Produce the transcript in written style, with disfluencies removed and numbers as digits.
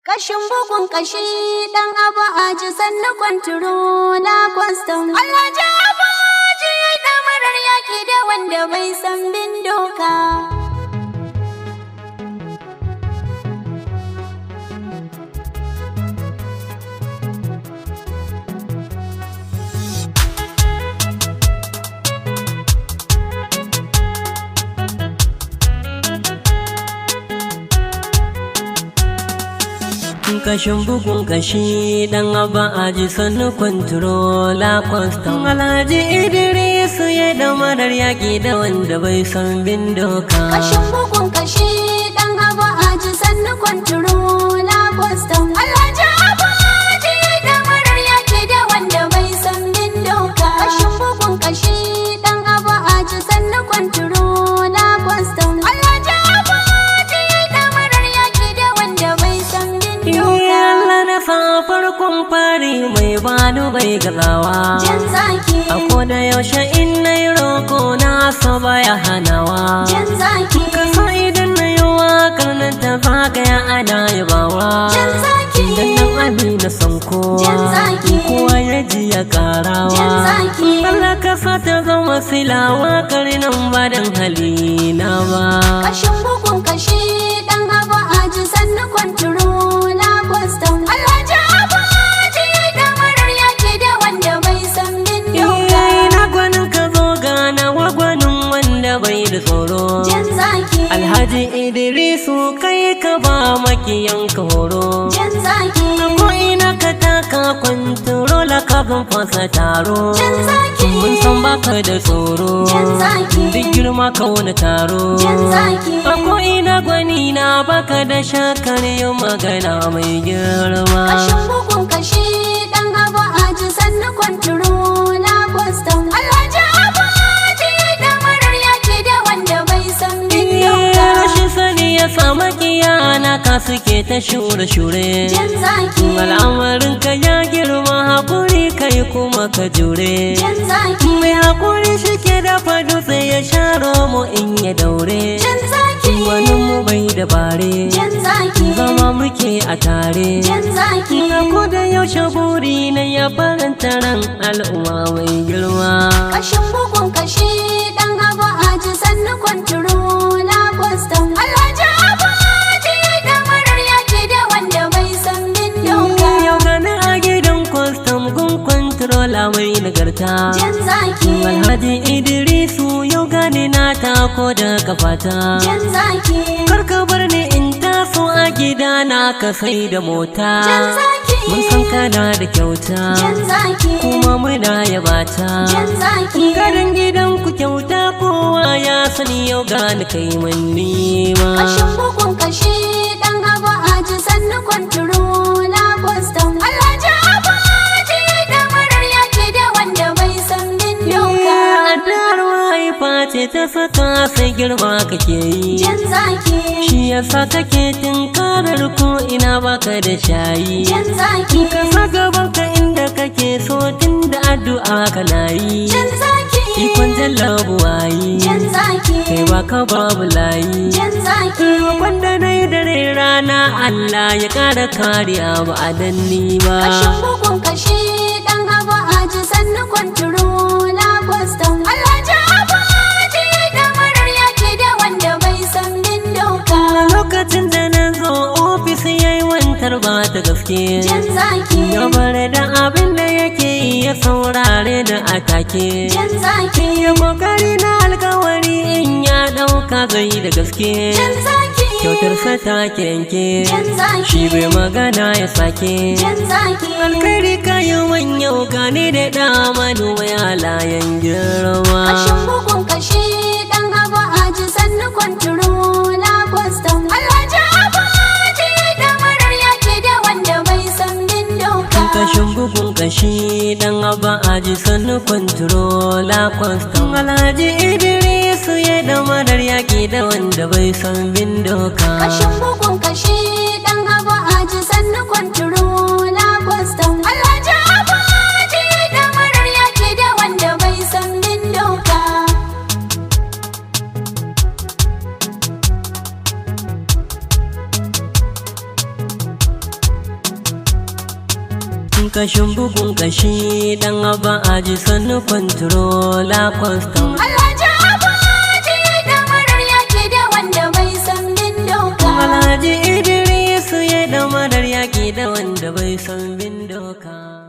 Kashin bugun kashi dan abu aji sannu kwantarola kwastam. Alhaji Abaji ya yi ɗamarar yaki da wanda bai san bin doka. Kashin bugun kashi dan aba aji sannu kwantarola kwastam. Alhaji Idris ya damarar yaƙi da wanda bai san bin doka. Kashin bugun kashi dan abu aji sannu kwantarola kwastam. Alhaji Abaji ya yi ɗamarar yaki da wanda bai san bin doka. Kashin bugun kashi dan abu aji sannu kwantarola kwastam. Alhaji Abaji ya yi ɗamarar yaki da wanda bai san bin doka. Allah na sa farkon fari mai bani bai gazawa. Jan zaki, A koda yaushe in na yi roko na so baya hanawa. jan zaki, Kasa idan na yi waƙar nan ta zagaya ana yabawa. jan zaki, Dan nan Amina son kowa, Jan zaki. kowa ya ji ya karawa. jan zaki. Allah kasa ta zama silawa nan ba dan halina ba. Kashin bugun kashi dan abu aji sannu kwantarola kwastam. Alhaji Abaji ya yi ɗamarar yaki da wanda bai san bin doka. Na gwanin ka zo gana wa gwanin wanda bai da tsoro. Jan zaki, Alhaji Idrisu kai ka ba makiyan ka horo. jan zaki, Ko ina ka taka kwantarola ka ban fasa taro. jan zaki, Mun san baka da tsoro. jan zaki, Duk girma ka wani taro. jan zaki. A ko ina gwani na baka da shakar yin magana mai girma. Kashin bugun kashi dan abu aji sannu kwantarola kwastam. Alhaji Abaji ya yi ɗamarar yaki da wanda bai san bin doka. Rashin sani ya sa makiyana ka suke ta shure-shure. Jan zaki, Al'amarin ka ya girma haƙuri kai kuma ka jure. jan zaki, Mai haƙuri shi ke dafa dutse ya sharo mu in ya daure. jan zaki, Wani mu bai dabare, jan zaki, zama muke a tare. jan zaki. Na ko da yaushe buri na ya faranta ran al'umma mai girma. Kashin bugun kashi dan abu aji sannu kwantarola kwastam. Alhaji Abaji ya yi ɗamarar yaki da wanda bai san bin doka. Yau gani a gidan kwastam gun kwantarola mai nagarta. Jan zaki, Alhaji Idrisu yau gani na tako da kafata. jan zaki, Karka bar ni in taso a gida na ka sai da mota. jan zaki, Mun san kana da kyauta, jan zaki, kuma muna yabata. jan zaki. Garin gidan ku kyauta kowa ya sani yau gani kai mun nima. Kashin bugun kashi dan abu aji sannu kwantarola kwastam. Alhaji Abaji ya yi ɗamarar yaki da wanda bai san bin doka. Addu'ar mahaifa ce ta saka sai girma kake yi. Jan zaki, Shi yasa kake tinkarar ko ina baka da shayi. jan zaki, Ka sa gaban ka inda kake so tun da addu'a kana yi. jan zaki, Ikon jallabu wayi, jan zaki, kai baka babu layi. jan zaki. Roƙon da na yi dare rana Allah ya ƙara kariya ba a danni ba. Kashin bugun kashi dan abu aji sannu kwantarola kwastam. Alhaji Abaji ya yi ɗamarar yaki da wanda bai san bin doka. Lokacin da na zo ofis ya yi wantar ba ta gaske. Jan zaki, Ya bare da abin da yake yi ya saurare da atake. jan zaki, Ya kokari na alkawari in ya ɗauka zai da gaske. jan zaki, Kyautarsa ta yanke, jan zaki, shi bai magana ya sake. jan zaki. Alkhairi kayan yau gane da dama mai halayen girma. Kashin bugun kashi dan abu aji sannu kwantarola kwastam. Alhaji Abaji ya yi ɗamarar yaki da wanda bai san bin doka. Kashin bugun kashi dan aba aji sannu kwantarola kwastam. Alhaji Idrisu ya damarar yaƙi da wanda bai san bin doka. Kashin bugun kashi dan abu aji sannu kwantarola kwastam. Alhaji Abaji ya yi ɗamarar yaki da wanda bai san bin doka. kashin bugun kashi dan aba aji sannu controller custom. Alhaji Abaji da marar yaki da wanda bai san bin doka. Alhaji Idris ya da marar yaki da wanda bai san bin doka.